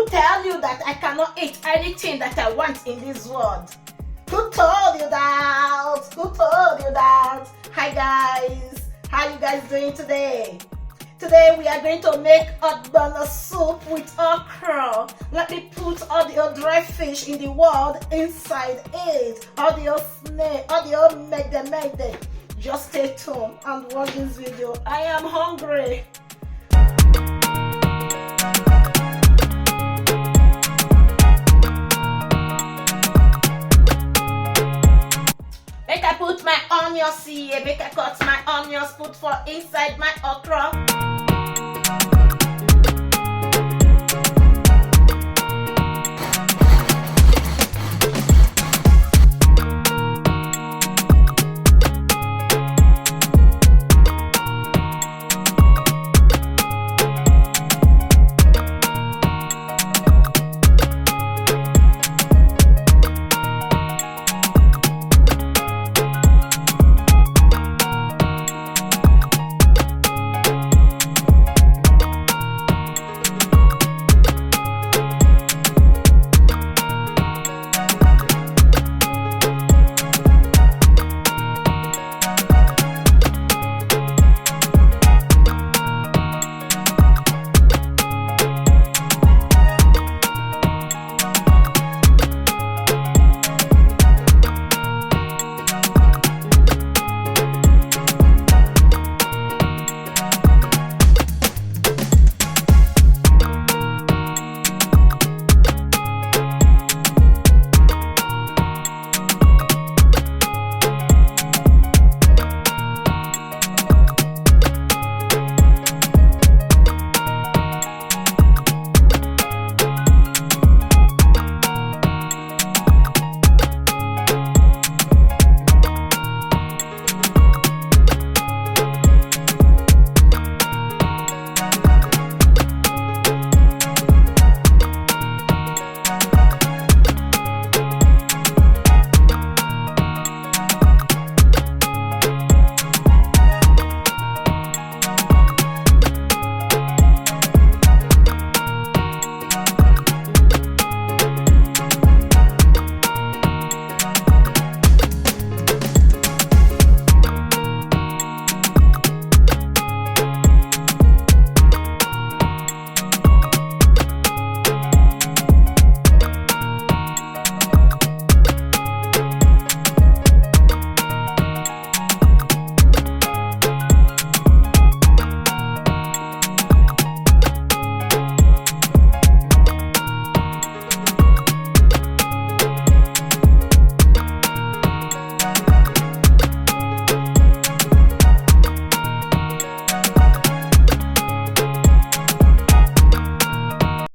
tell you that I cannot eat anything that I want in this world? Who told you that? Who told you that? Hi guys, how you guys doing today? Today we are going to make Ogbono soup with okra. Let me put all the dry fish in the world inside it. All the snake, all the made. Just stay tuned and watch this video. I am hungry. Make I put my onions here. Make I cut my onions, put for inside my okra.